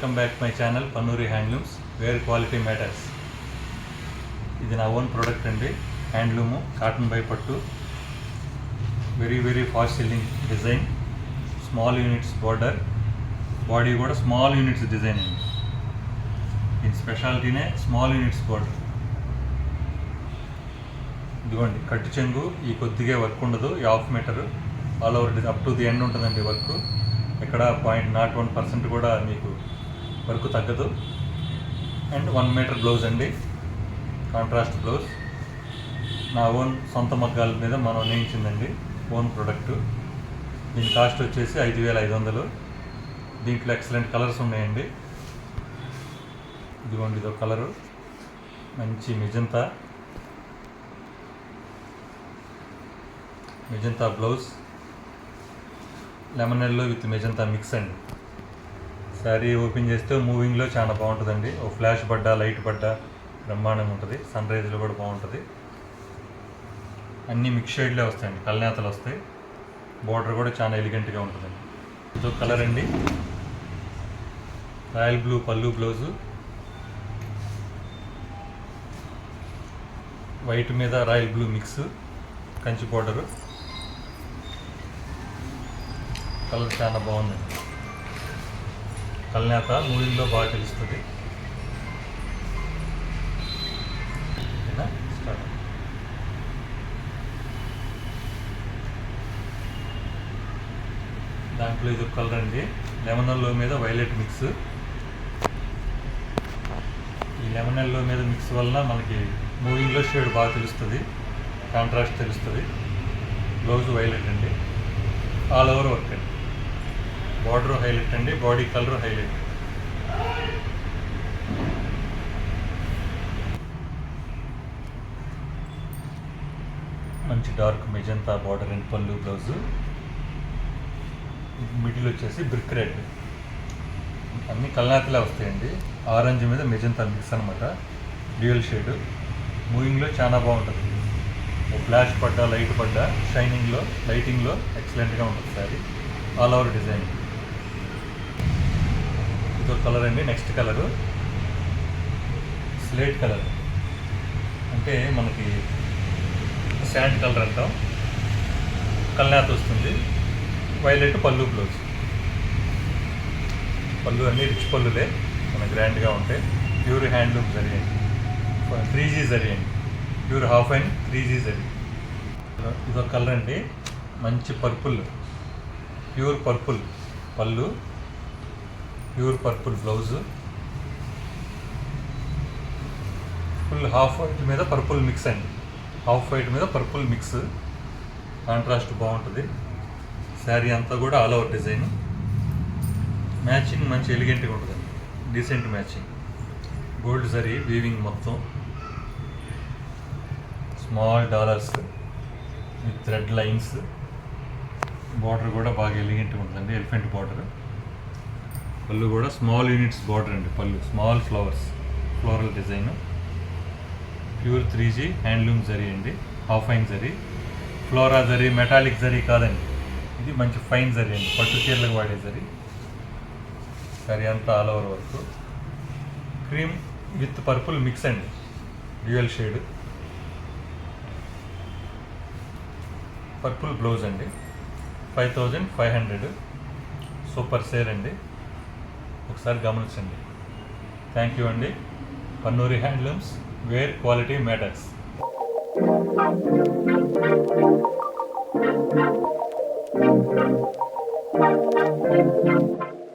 Welcome back my channel Pannuri handlooms where quality matters. ఇది నా own product అండి. Handloom cotton by పట్టు, very fast selling design, small units border, body కూడా small units design అండి. దీని స్పెషాలిటీనే small units border. ఇదిగోండి కట్టు చెంగు, ఈ కొద్దిగా వర్క్ ఉండదు, ఈ half metre all over up to the end ఉంటుందండి వర్క్. ఎక్కడ 0.01% కూడా మీకు వర్క్ తగ్గదు. అండ్ 1 మీటర్ బ్లౌజ్ అండి, కాంట్రాస్ట్ బ్లౌజ్. నా ఓన్ సొంత మగ్గాల మీద మనం నేయించిందండి, ఓన్ ప్రోడక్ట్. దీని కాస్ట్ వచ్చేసి 5,500. దీంట్లో ఎక్సలెంట్ కలర్స్ ఉన్నాయండి. ఇదిగోండి ఇదో కలరు, మంచి magenta blouse, lemon yellow with magenta mix అండి. శారీ ఓపెన్ చేస్తే మూవింగ్లో చాలా బాగుంటుందండి. ఓ ఫ్లాష్ పడ్డా, లైట్ పడ్డా బ్రహ్మాండంగా ఉంటుంది. సన్ రైజ్లో కూడా బాగుంటుంది. అన్నీ మిక్స్ షేడ్లే వస్తాయండి, కల్నేతలు వస్తాయి. బార్డర్ కూడా చాలా ఎలిగెంట్గా ఉంటుందండి. ఇదో కలర్ అండి, రాయల్ బ్లూ పళ్ళు బ్లౌజు, వైట్ మీద royal blue mix, Kanchi border. Colour చాలా బాగుందండి. కల్నేత మూవీల్లో బాగా తెలుస్తుంది. దాంట్లో ఇది కలర్ అండి, లెమన్ ఎల్లో మీద వైలెట్ మిక్స్. ఈ లెమన్ ఎల్లో మీద మిక్స్ వలన మనకి మూవింగ్లో షేడ్ బాగా తెలుస్తుంది, కాంట్రాస్ట్ తెలుస్తుంది. బ్లౌజ్ వైలెట్ అండి, ఆల్ ఓవర్ వర్క్ అండి. బార్డర్ హైలైట్ అండి, బాడీ కలర్ హైలైట్. మంచి డార్క్ మెజంతా బార్డర్ అండ్ పళ్ళు బ్లౌజు. మిడిల్ వచ్చేసి బ్రిక్ రెడ్. అన్ని కల్నేతలే వస్తాయండి. ఆరెంజ్ మీద మెజంతా మిక్స్ అనమాట, డ్యూయల్ షేడ్. మూవింగ్లో చాలా బాగుంటుంది. ఫ్లాష్ పడ్డా, లైట్ పడ్డా, షైనింగ్లో, లైటింగ్లో ఎక్సలెంట్గా ఉంటుంది సారీ. All over design. ఇదో కలర్ అండి. నెక్స్ట్ కలరు స్లేట్ కలర్, అంటే మనకి శాండ్ కలర్ అంటాం. కల్నేత వస్తుంది, వైలెట్ పళ్ళు బ్లౌజ్. పళ్ళు అన్నీ రిచ్ పళ్ళులే, మన గ్రాండ్గా ఉంటాయి. ప్యూర్ హ్యాండ్లూమ్ జరీ అండి, 3G జరీ అండి, pure half and 3G zari. ఇదో కలర్ అండి, మంచి పర్పుల్, ప్యూర్ పర్పుల్ పళ్ళు, pure purple blouse. Full half white మీద పర్పుల్ మిక్స్ అండి, హాఫ్ వైట్ మీద పర్పుల్ మిక్స్. కాంట్రాస్ట్ బాగుంటుంది. శారీ అంతా కూడా ఆల్ ఓవర్ డిజైన్. మ్యాచింగ్ మంచి ఎలిగెంట్గా ఉంటుందండి, decent matching. Gold zari weaving మొత్తం, small dollars with red lines. Border కూడా బాగా ఎలిగెంట్గా ఉంటుందండి, ఎలిఫెంట్ బార్డర్. పళ్ళు కూడా స్మాల్ యూనిట్స్ బార్డర్ అండి, పళ్ళు small flowers, floral design. Pure 3G handloom zari అండి, half fine zari. Flora zari, metallic zari కాదండి, ఇది మంచి ఫైన్ జరీ అండి, పట్టు చీరలకు వాడే జరీ. సరీ అంతా all over work. Cream with purple mix అండి, డ్యూయల్ షేడ్. పర్పుల్ బ్లౌజ్ అండి, 5,500. సూపర్ సేల్ అండి, ఒకసారి గమనించండి. థ్యాంక్ యూ అండి. పన్నూరి హ్యాండ్లూమ్స్ వేర్ క్వాలిటీ మ్యాటర్స్.